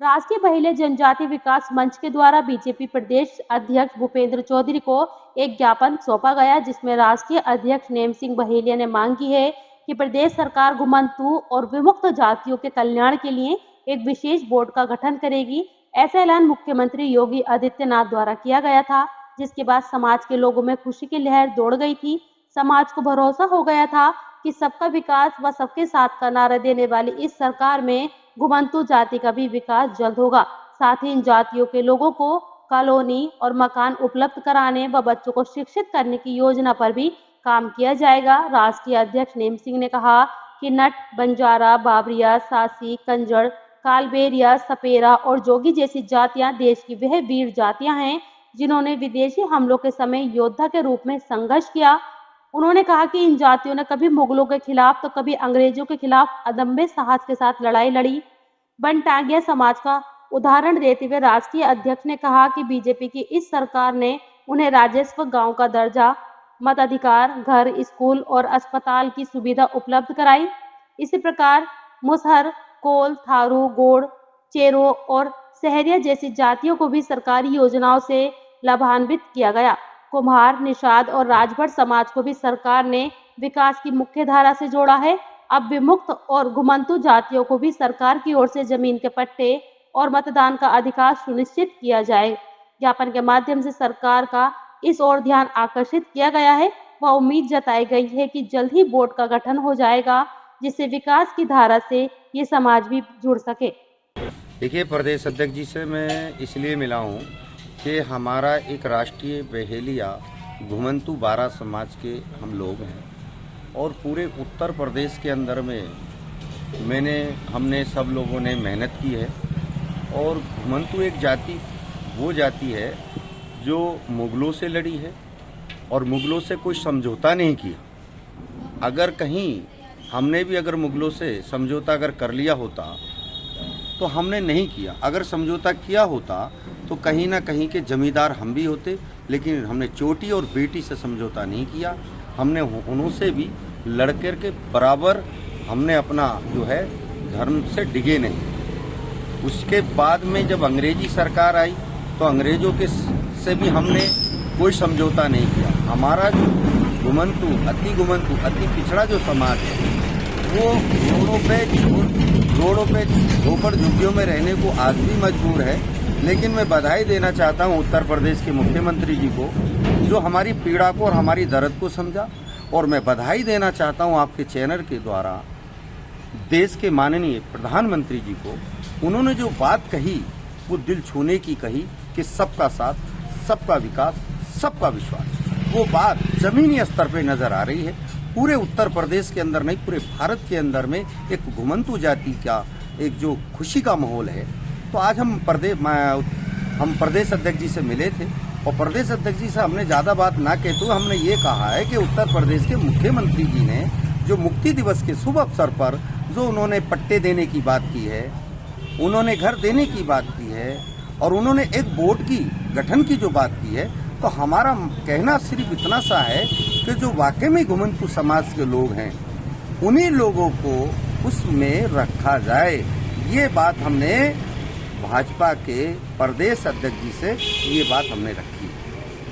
राष्ट्रीय महिला जनजाति विकास मंच के द्वारा बीजेपी प्रदेश अध्यक्ष भूपेंद्र चौधरी को एक ज्ञापन सौंपा गया, जिसमें राष्ट्रीय अध्यक्ष नेम सिंह बहेलिया ने मांग की है कि प्रदेश सरकार घुमंतू और विमुक्त जातियों के कल्याण के लिए एक विशेष बोर्ड का गठन करेगी। ऐसा ऐलान मुख्यमंत्री योगी आदित्यनाथ द्वारा किया गया था, जिसके बाद समाज के लोगों में खुशी की लहर दौड़ गई थी। समाज को भरोसा हो गया था कि सबका विकास व सबके साथ का नारा देने वाली इस सरकार में घुमंतू जाति का भी विकास जल्द होगा। साथ ही इन जातियों के लोगों को कॉलोनी और मकान उपलब्ध कराने व बच्चों को शिक्षित करने की योजना पर भी काम किया जाएगा। राष्ट्रीय अध्यक्ष नेम सिंह ने कहा कि नट, बंजारा, बाबरिया, सासी, कंजड़, कालबेरिया, सपेरा और जोगी जैसी जातियां देश की वह वीर जातियां हैं जिन्होंने विदेशी हमलों के समय योद्धा के रूप में संघर्ष किया। उन्होंने कहा कि इन जातियों ने कभी मुगलों के खिलाफ तो कभी अंग्रेजों के खिलाफ अदम्य साहस के साथ लड़ाई लड़ी। बनटांगिया समाज का उदाहरण देते हुए राष्ट्रीय अध्यक्ष ने कहा कि बीजेपी की इस सरकार ने उन्हें राजस्व, गांव का दर्जा, मताधिकार, घर, स्कूल और अस्पताल की सुविधा उपलब्ध कराई। इसी प्रकार मुसहर, कोल, थारू, गोड़, चेरो और सहरिया जैसी जातियों को भी सरकारी योजनाओं से लाभान्वित किया गया। कुम्हार, निषाद और राजभर समाज को भी सरकार ने विकास की मुख्य धारा से जोड़ा है। अब विमुक्त और घुमंतू जातियों को भी सरकार की ओर से जमीन के पट्टे और मतदान का अधिकार सुनिश्चित किया जाए। ज्ञापन के माध्यम से सरकार का इस ओर ध्यान आकर्षित किया गया है व उम्मीद जताई गई है कि जल्द ही बोर्ड का गठन हो जाएगा, जिससे विकास की धारा से ये समाज भी जुड़ सके। देखिए, प्रदेश अध्यक्ष जी से मैं इसलिए मिला हूँ कि हमारा एक राष्ट्रीय बहेलिया घुमंतू बारा समाज के हम लोग हैं और पूरे उत्तर प्रदेश के अंदर में हमने सब लोगों ने मेहनत की है। और घुमंतू एक जाति वो जाति है जो मुगलों से लड़ी है और मुगलों से कोई समझौता नहीं किया। अगर कहीं हमने भी अगर मुगलों से समझौता अगर कर लिया होता तो हमने नहीं किया। अगर समझौता किया होता तो कहीं ना कहीं के जमींदार हम भी होते, लेकिन हमने चोटी और बेटी से समझौता नहीं किया। हमने उनसे भी लड़कर के बराबर हमने अपना जो है धर्म से डिगे नहीं। उसके बाद में जब अंग्रेजी सरकार आई तो अंग्रेजों के से भी हमने कोई समझौता नहीं किया। हमारा जो घुमंतू अति पिछड़ा जो समाज है वो रोडों पे झोपड़ झुग्गियों में रहने को आज भी मजबूर है। लेकिन मैं बधाई देना चाहता हूं उत्तर प्रदेश के मुख्यमंत्री जी को, जो हमारी पीड़ा को और हमारी दर्द को समझा। और मैं बधाई देना चाहता हूं आपके चैनल के द्वारा देश के माननीय प्रधानमंत्री जी को। उन्होंने जो बात कही वो दिल छूने की कही कि सबका साथ, सबका विकास, सबका विश्वास। वो बात जमीनी स्तर पे नजर आ रही है। पूरे उत्तर प्रदेश के अंदर नहीं, पूरे भारत के अंदर में एक घुमंतू जाति का एक जो खुशी का माहौल है। तो आज हम प्रदेश अध्यक्ष जी से मिले थे और प्रदेश अध्यक्ष जी से हमने ज़्यादा बात ना कहते हुए हमने ये कहा है कि उत्तर प्रदेश के मुख्यमंत्री जी ने जो मुक्ति दिवस के शुभ अवसर पर जो उन्होंने पट्टे देने की बात की है, उन्होंने घर देने की बात की है और उन्होंने एक बोर्ड की गठन की जो बात की है, तो हमारा कहना सिर्फ इतना सा है कि जो वाकई में घुमंतू समाज के लोग हैं उन्हीं लोगों को उसमें रखा जाए। ये बात हमने भाजपा के प्रदेश अध्यक्ष जी से ये बात हमने रखी है।